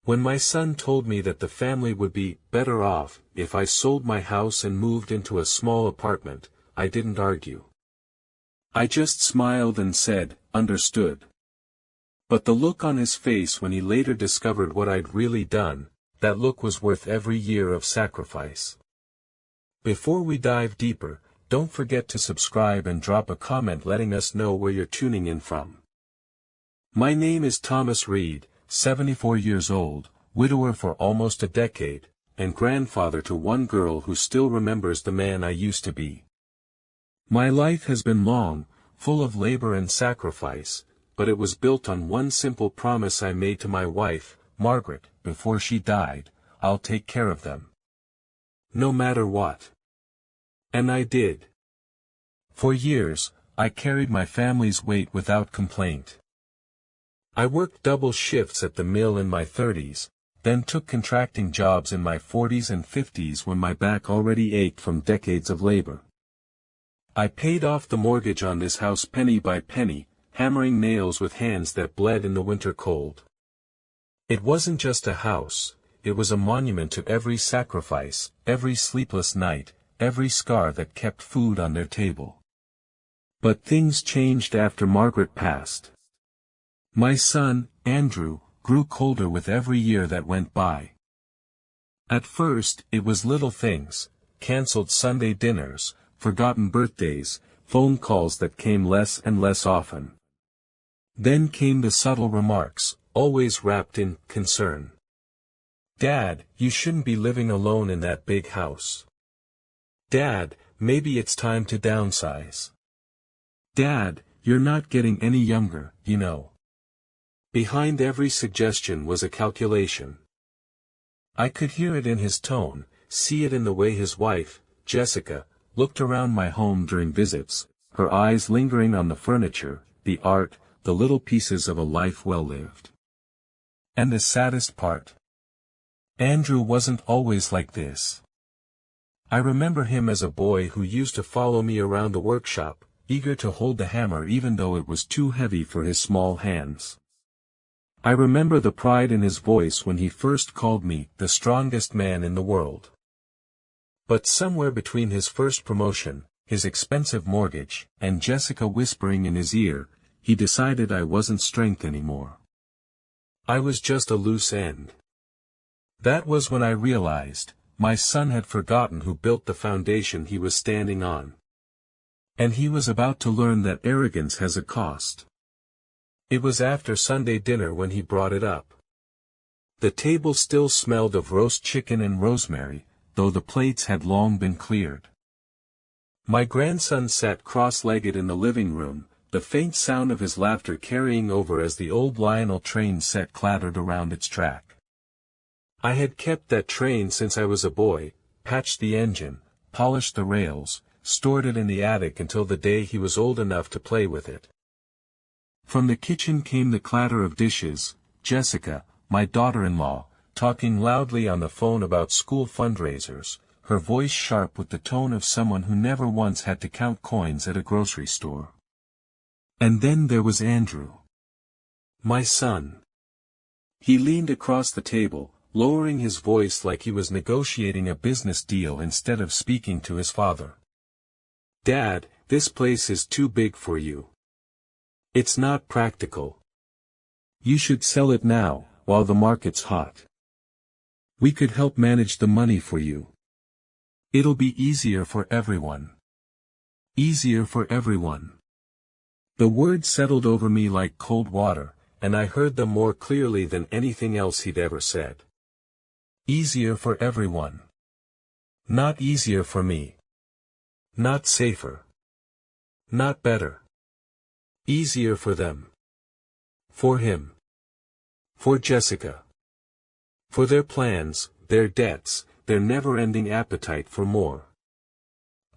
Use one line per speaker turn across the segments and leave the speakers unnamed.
When my son told me that the family would be better off if I sold my house and moved into a small apartment, I didn't argue. I just smiled and said, "Understood." But the look on his face when he later discovered what I'd really done, that look was worth every year of sacrifice. Before we dive deeper, don't forget to subscribe and drop a comment letting us know where you're tuning in from. My name is Thomas Reed, 74 years old, widower for almost a decade, and grandfather to one girl who still remembers the man I used to be. My life has been long, full of labor and sacrifice, but it was built on one simple promise I made to my wife, Margaret, before she died: I'll take care of them. No matter what. And I did. For years, I carried my family's weight without complaint. I worked double shifts at the mill in my 30s, then took contracting jobs in my 40s and 50s when my back already ached from decades of labor. I paid off the mortgage on this house penny by penny, hammering nails with hands that bled in the winter cold. It wasn't just a house, it was a monument to every sacrifice, every sleepless night, every scar that kept food on their table. But things changed after Margaret passed. My son, Andrew, grew colder with every year that went by. At first, it was little things: cancelled Sunday dinners, forgotten birthdays, phone calls that came less and less often. Then came the subtle remarks, always wrapped in concern. "Dad, you shouldn't be living alone in that big house. Dad, maybe it's time to downsize. Dad, you're not getting any younger, you know." Behind every suggestion was a calculation. I could hear it in his tone, see it in the way his wife, Jessica, looked around my home during visits, her eyes lingering on the furniture, the art, the little pieces of a life well lived. And the saddest part? Andrew wasn't always like this. I remember him as a boy who used to follow me around the workshop, eager to hold the hammer even though it was too heavy for his small hands. I remember the pride in his voice when he first called me the strongest man in the world. But somewhere between his first promotion, his expensive mortgage, and Jessica whispering in his ear, he decided I wasn't strength anymore. I was just a loose end. That was when I realized, my son had forgotten who built the foundation he was standing on. And he was about to learn that arrogance has a cost. It was after Sunday dinner when he brought it up. The table still smelled of roast chicken and rosemary, though the plates had long been cleared. My grandson sat cross-legged in the living room, the faint sound of his laughter carrying over as the old Lionel train set clattered around its track. I had kept that train since I was a boy, patched the engine, polished the rails, stored it in the attic until the day he was old enough to play with it. From the kitchen came the clatter of dishes, Jessica, my daughter-in-law, talking loudly on the phone about school fundraisers, her voice sharp with the tone of someone who never once had to count coins at a grocery store. And then there was Andrew. My son. He leaned across the table, lowering his voice like he was negotiating a business deal instead of speaking to his father. "Dad, this place is too big for you. It's not practical. You should sell it now, while the market's hot. We could help manage the money for you. It'll be easier for everyone. Easier for everyone." The words settled over me like cold water, and I heard them more clearly than anything else he'd ever said. Easier for everyone. Not easier for me. Not safer. Not better. Easier for them. For him. For Jessica. For their plans, their debts, their never-ending appetite for more.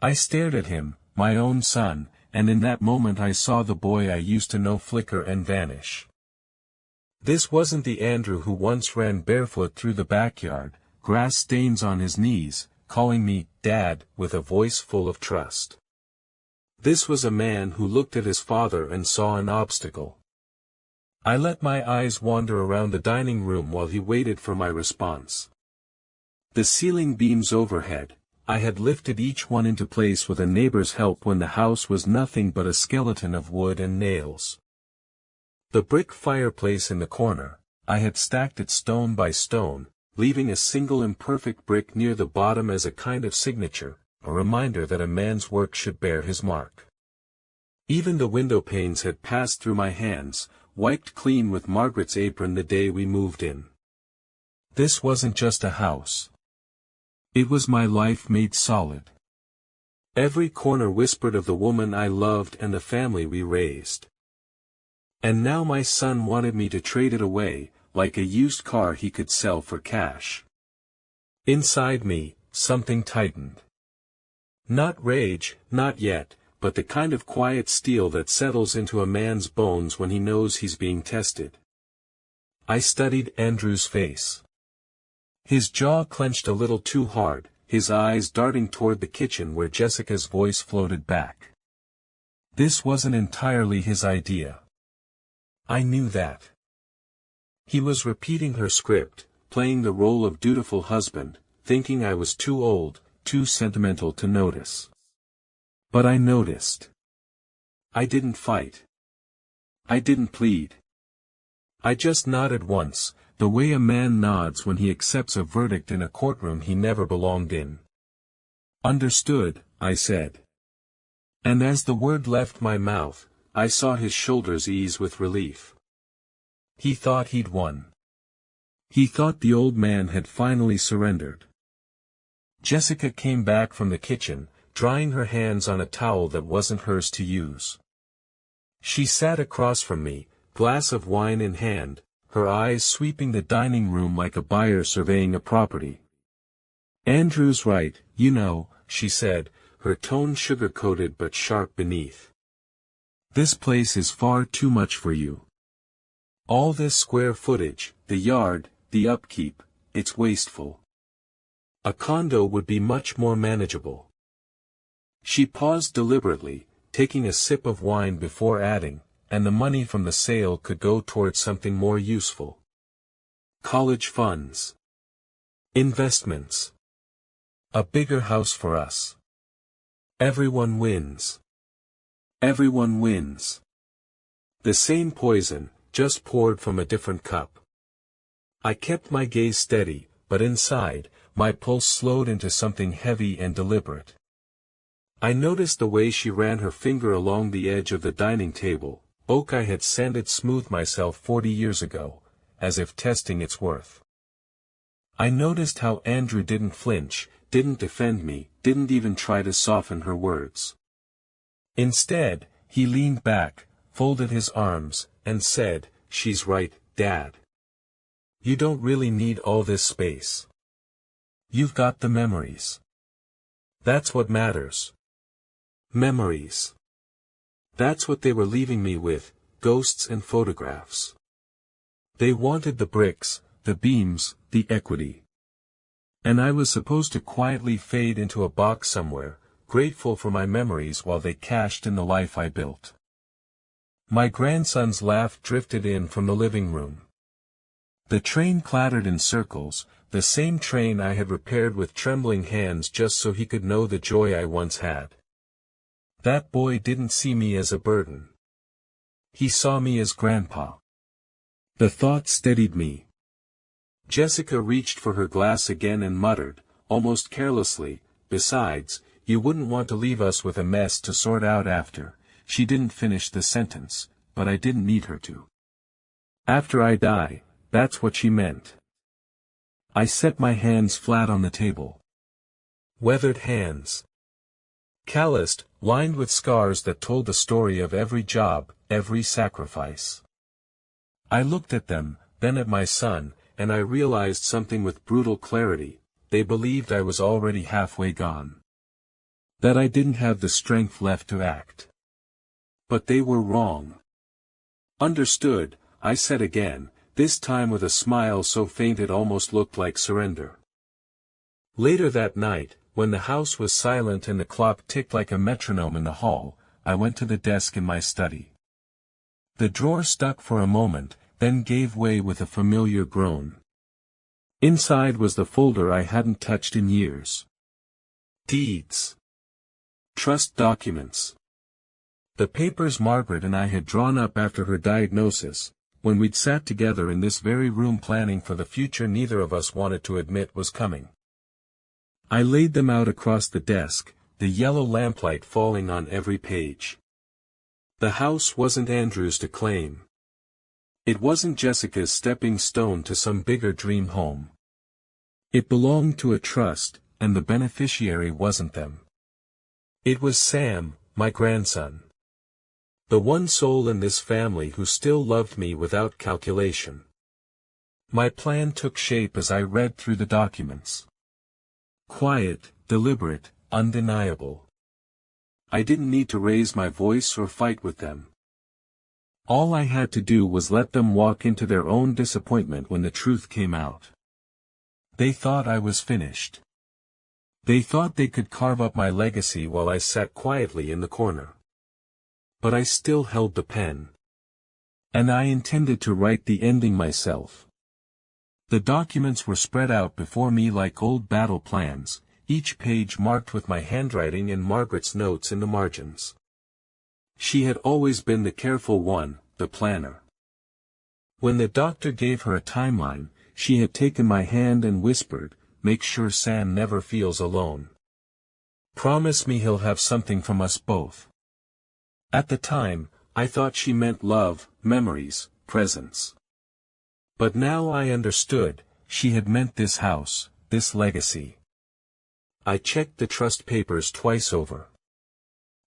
I stared at him, my own son, and in that moment I saw the boy I used to know flicker and vanish. This wasn't the Andrew who once ran barefoot through the backyard, grass stains on his knees, calling me Dad with a voice full of trust. This was a man who looked at his father and saw an obstacle. I let my eyes wander around the dining room while he waited for my response. The ceiling beams overhead, I had lifted each one into place with a neighbor's help when the house was nothing but a skeleton of wood and nails. The brick fireplace in the corner, I had stacked it stone by stone, leaving a single imperfect brick near the bottom as a kind of signature, a reminder that a man's work should bear his mark. Even the window panes had passed through my hands, wiped clean with Margaret's apron the day we moved in. This wasn't just a house. It was my life made solid. Every corner whispered of the woman I loved and the family we raised. And now my son wanted me to trade it away, like a used car he could sell for cash. Inside me, something tightened. Not rage, not yet, but the kind of quiet steel that settles into a man's bones when he knows he's being tested. I studied Andrew's face. His jaw clenched a little too hard, his eyes darting toward the kitchen where Jessica's voice floated back. This wasn't entirely his idea. I knew that. He was repeating her script, playing the role of dutiful husband, thinking I was too old, too sentimental to notice. But I noticed. I didn't fight. I didn't plead. I just nodded once, the way a man nods when he accepts a verdict in a courtroom he never belonged in. Understood, I said. And as the word left my mouth, I saw his shoulders ease with relief. He thought he'd won. He thought the old man had finally surrendered. Jessica came back from the kitchen, drying her hands on a towel that wasn't hers to use. She sat across from me, glass of wine in hand, her eyes sweeping the dining room like a buyer surveying a property. Andrew's right, you know, she said, her tone sugar-coated but sharp beneath. This place is far too much for you. All this square footage, the yard, the upkeep, it's wasteful. A condo would be much more manageable. She paused deliberately, taking a sip of wine before adding, and the money from the sale could go towards something more useful. College funds. Investments. A bigger house for us. Everyone wins. Everyone wins. The same poison, just poured from a different cup. I kept my gaze steady, but inside, my pulse slowed into something heavy and deliberate. I noticed the way she ran her finger along the edge of the dining table, oak I had sanded smooth myself 40 years ago, as if testing its worth. I noticed how Andrew didn't flinch, didn't defend me, didn't even try to soften her words. Instead, he leaned back, folded his arms, and said, "She's right, Dad. You don't really need all this space. You've got the memories. That's what matters. Memories. That's what they were leaving me with, ghosts and photographs. They wanted the bricks, the beams, the equity. And I was supposed to quietly fade into a box somewhere, grateful for my memories while they cashed in the life I built." My grandson's laugh drifted in from the living room. The train clattered in circles, the same train I had repaired with trembling hands just so he could know the joy I once had. That boy didn't see me as a burden. He saw me as Grandpa. The thought steadied me. Jessica reached for her glass again and muttered, almost carelessly, "Besides, you wouldn't want to leave us with a mess to sort out after." She didn't finish the sentence, but I didn't need her to. After I die, that's what she meant. I set my hands flat on the table. Weathered hands. Calloused, lined with scars that told the story of every job, every sacrifice. I looked at them, then at my son, and I realized something with brutal clarity. They believed I was already halfway gone. That I didn't have the strength left to act. But they were wrong. "Understood," I said again, this time with a smile so faint it almost looked like surrender. Later that night, when the house was silent and the clock ticked like a metronome in the hall, I went to the desk in my study. The drawer stuck for a moment, then gave way with a familiar groan. Inside was the folder I hadn't touched in years. Deeds. Trust documents. The papers Margaret and I had drawn up after her diagnosis, when we'd sat together in this very room planning for the future neither of us wanted to admit was coming. I laid them out across the desk, the yellow lamplight falling on every page. The house wasn't Andrew's to claim. It wasn't Jessica's stepping stone to some bigger dream home. It belonged to a trust, and the beneficiary wasn't them. It was Sam, my grandson. The one soul in this family who still loved me without calculation. My plan took shape as I read through the documents. Quiet, deliberate, undeniable. I didn't need to raise my voice or fight with them. All I had to do was let them walk into their own disappointment when the truth came out. They thought I was finished. They thought they could carve up my legacy while I sat quietly in the corner. But I still held the pen. And I intended to write the ending myself. The documents were spread out before me like old battle plans, each page marked with my handwriting and Margaret's notes in the margins. She had always been the careful one, the planner. When the doctor gave her a timeline, she had taken my hand and whispered, "Make sure Sam never feels alone. Promise me he'll have something from us both." At the time, I thought she meant love, memories, presents. But now I understood, she had meant this house, this legacy. I checked the trust papers twice over.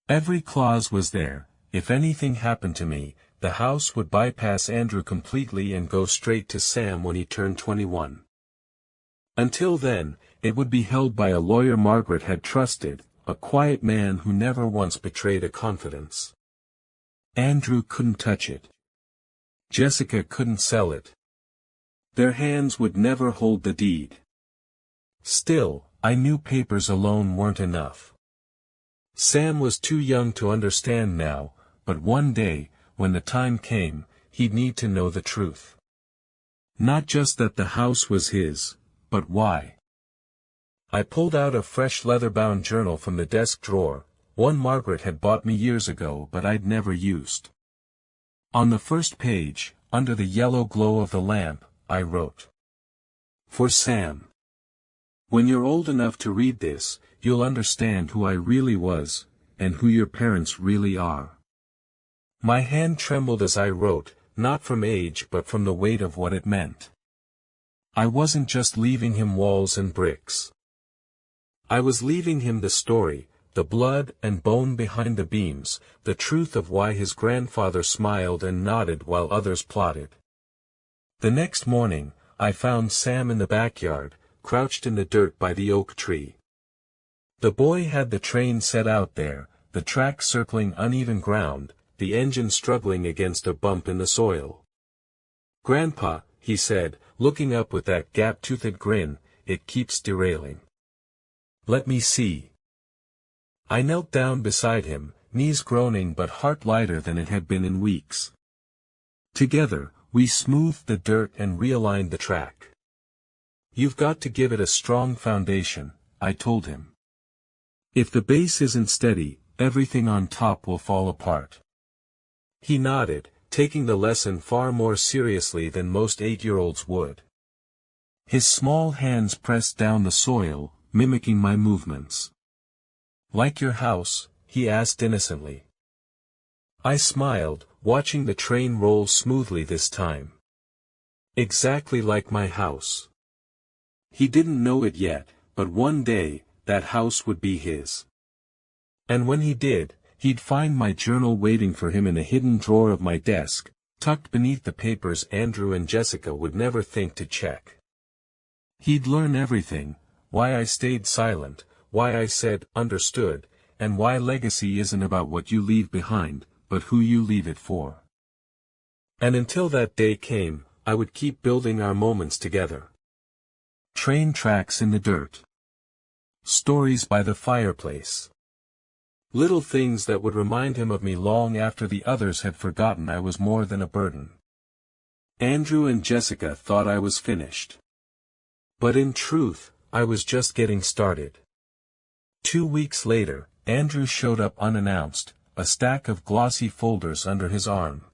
Every clause was there. If anything happened to me, the house would bypass Andrew completely and go straight to Sam when he turned 21. Until then, it would be held by a lawyer Margaret had trusted, a quiet man who never once betrayed a confidence. Andrew couldn't touch it. Jessica couldn't sell it. Their hands would never hold the deed. Still, I knew papers alone weren't enough. Sam was too young to understand now, but one day, when the time came, he'd need to know the truth. Not just that the house was his, but why. I pulled out a fresh leather-bound journal from the desk drawer, one Margaret had bought me years ago but I'd never used. On the first page, under the yellow glow of the lamp, I wrote, "For Sam. When you're old enough to read this, you'll understand who I really was, and who your parents really are." My hand trembled as I wrote, not from age but from the weight of what it meant. I wasn't just leaving him walls and bricks. I was leaving him the story, the blood and bone behind the beams, the truth of why his grandfather smiled and nodded while others plotted. The next morning, I found Sam in the backyard, crouched in the dirt by the oak tree. The boy had the train set out there, the track circling uneven ground, the engine struggling against a bump in the soil. "Grandpa," he said, looking up with that gap-toothed grin, "it keeps derailing." "Let me see." I knelt down beside him, knees groaning but heart lighter than it had been in weeks. Together, we smoothed the dirt and realigned the track. "You've got to give it a strong foundation," I told him. "If the base isn't steady, everything on top will fall apart." He nodded, taking the lesson far more seriously than most 8-year-olds would. His small hands pressed down the soil, mimicking my movements. "Like your house?" he asked innocently. I smiled, watching the train roll smoothly this time. Exactly like my house. He didn't know it yet, but one day, that house would be his. And when he did, he'd find my journal waiting for him in a hidden drawer of my desk, tucked beneath the papers Andrew and Jessica would never think to check. He'd learn everything, why I stayed silent, why I said, "understood," and why legacy isn't about what you leave behind, but who you leave it for. And until that day came, I would keep building our moments together. Train tracks in the dirt. Stories by the fireplace. Little things that would remind him of me long after the others had forgotten I was more than a burden. Andrew and Jessica thought I was finished. But in truth, I was just getting started. 2 weeks later, Andrew showed up unannounced, a stack of glossy folders under his arm.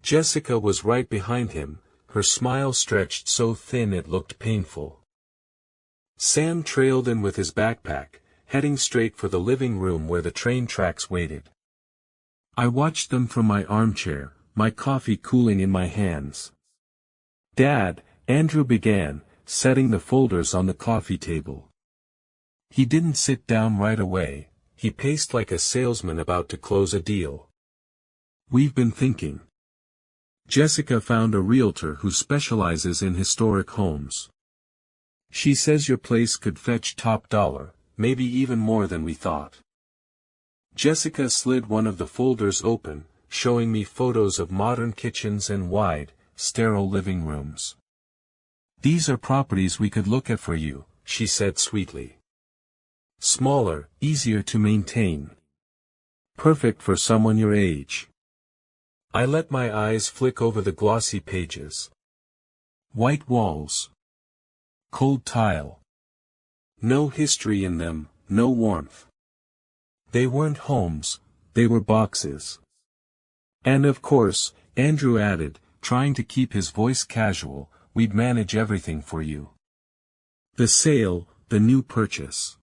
Jessica was right behind him, her smile stretched so thin it looked painful. Sam trailed in with his backpack, heading straight for the living room where the train tracks waited. I watched them from my armchair, my coffee cooling in my hands. "Dad," Andrew began, setting the folders on the coffee table. He didn't sit down right away, he paced like a salesman about to close a deal. "We've been thinking. Jessica found a realtor who specializes in historic homes. She says your place could fetch top dollar, maybe even more than we thought." Jessica slid one of the folders open, showing me photos of modern kitchens and wide, sterile living rooms. "These are properties we could look at for you," she said sweetly. "Smaller, easier to maintain. Perfect for someone your age." I let my eyes flick over the glossy pages. White walls. Cold tile. No history in them, no warmth. They weren't homes, they were boxes. "And of course," Andrew added, trying to keep his voice casual, "we'd manage everything for you. The sale, the new purchase.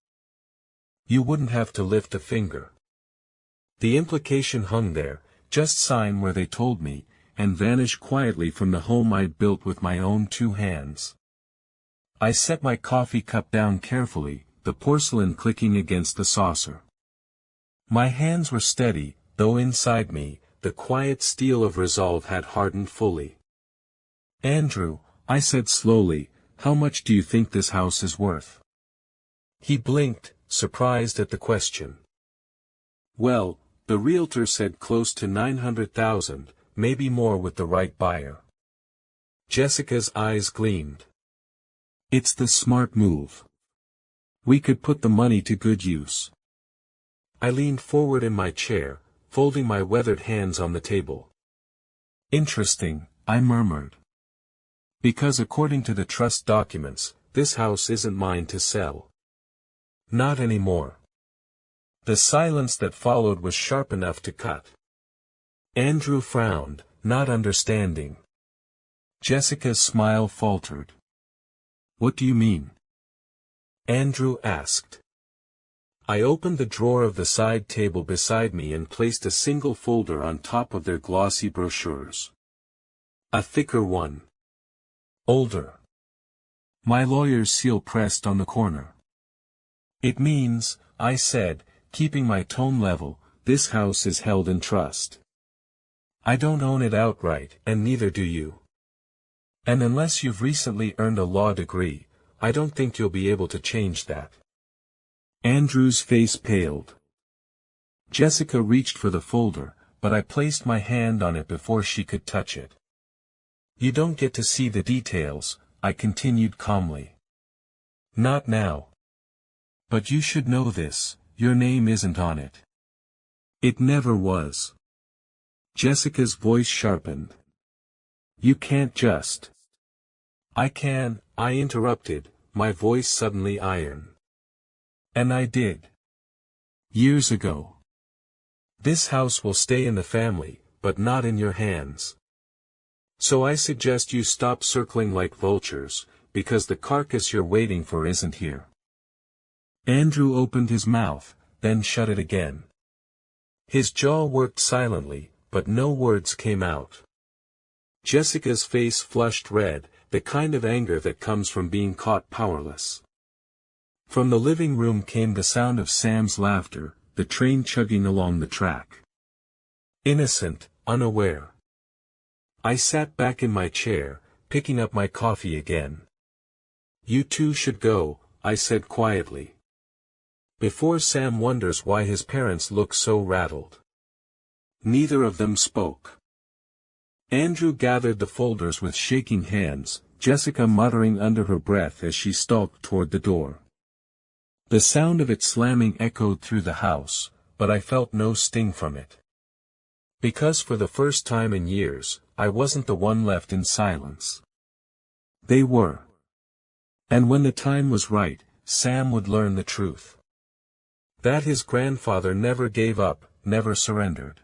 You wouldn't have to lift a finger." The implication hung there, just sign where they told me, and vanish quietly from the home I'd built with my own 2 hands. I set my coffee cup down carefully, the porcelain clicking against the saucer. My hands were steady, though inside me, the quiet steel of resolve had hardened fully. "Andrew," I said slowly, "how much do you think this house is worth?" He blinked, surprised at the question. "Well, the realtor said close to 900,000, maybe more with the right buyer." Jessica's eyes gleamed. "It's the smart move. We could put the money to good use." I leaned forward in my chair, folding my weathered hands on the table. "Interesting," I murmured. "Because according to the trust documents, this house isn't mine to sell. Not anymore." The silence that followed was sharp enough to cut. Andrew frowned, not understanding. Jessica's smile faltered. "What do you mean?" Andrew asked. I opened the drawer of the side table beside me and placed a single folder on top of their glossy brochures. A thicker one. Older. My lawyer's seal pressed on the corner. "It means," I said, keeping my tone level, "this house is held in trust. I don't own it outright, and neither do you. And unless you've recently earned a law degree, I don't think you'll be able to change that." Andrew's face paled. Jessica reached for the folder, but I placed my hand on it before she could touch it. "You don't get to see the details," I continued calmly. "Not now. But you should know this, your name isn't on it. It never was." Jessica's voice sharpened. "You can't just." "I can," I interrupted, my voice suddenly iron. "And I did. Years ago. This house will stay in the family, but not in your hands. So I suggest you stop circling like vultures, because the carcass you're waiting for isn't here." Andrew opened his mouth, then shut it again. His jaw worked silently, but no words came out. Jessica's face flushed red, the kind of anger that comes from being caught powerless. From the living room came the sound of Sam's laughter, the train chugging along the track. Innocent, unaware. I sat back in my chair, picking up my coffee again. "You two should go," I said quietly. Before Sam wonders why his parents look so rattled. Neither of them spoke. Andrew gathered the folders with shaking hands, Jessica muttering under her breath as she stalked toward the door. The sound of it slamming echoed through the house, but I felt no sting from it. Because for the first time in years, I wasn't the one left in silence. They were. And when the time was right, Sam would learn the truth. That his grandfather never gave up, never surrendered.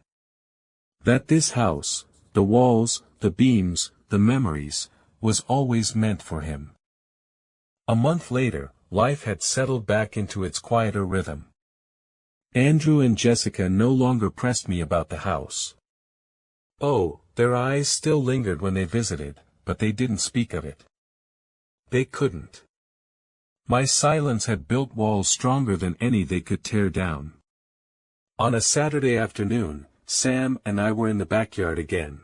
That this house, the walls, the beams, the memories, was always meant for him. A month later, life had settled back into its quieter rhythm. Andrew and Jessica no longer pressed me about the house. Oh, their eyes still lingered when they visited, but they didn't speak of it. They couldn't. My silence had built walls stronger than any they could tear down. On a Saturday afternoon, Sam and I were in the backyard again.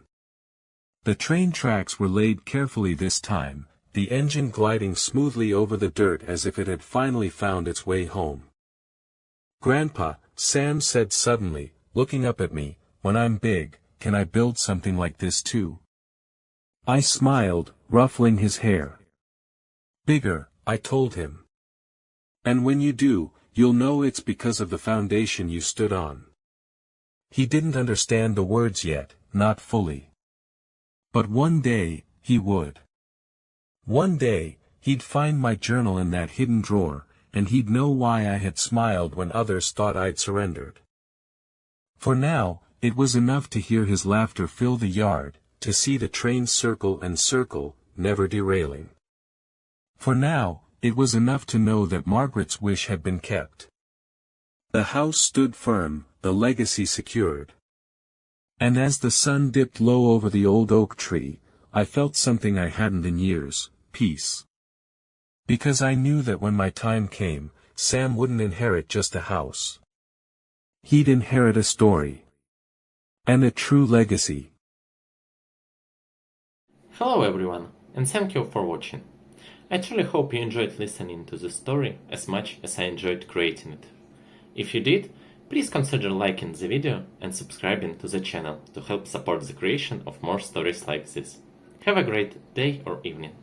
The train tracks were laid carefully this time, the engine gliding smoothly over the dirt as if it had finally found its way home. "Grandpa," Sam said suddenly, looking up at me, "when I'm big, can I build something like this too?" I smiled, ruffling his hair. "Bigger," I told him. "And when you do, you'll know it's because of the foundation you stood on." He didn't understand the words yet, not fully. But one day, he would. One day, he'd find my journal in that hidden drawer, and he'd know why I had smiled when others thought I'd surrendered. For now, it was enough to hear his laughter fill the yard, to see the train circle and circle, never derailing. For now, it was enough to know that Margaret's wish had been kept. The house stood firm, the legacy secured. And as the sun dipped low over the old oak tree, I felt something I hadn't in years, peace. Because I knew that when my time came, Sam wouldn't inherit just a house. He'd inherit a story. And a true legacy.
Hello everyone, and thank you for watching. I truly hope you enjoyed listening to the story as much as I enjoyed creating it. If you did, please consider liking the video and subscribing to the channel to help support the creation of more stories like this. Have a great day or evening.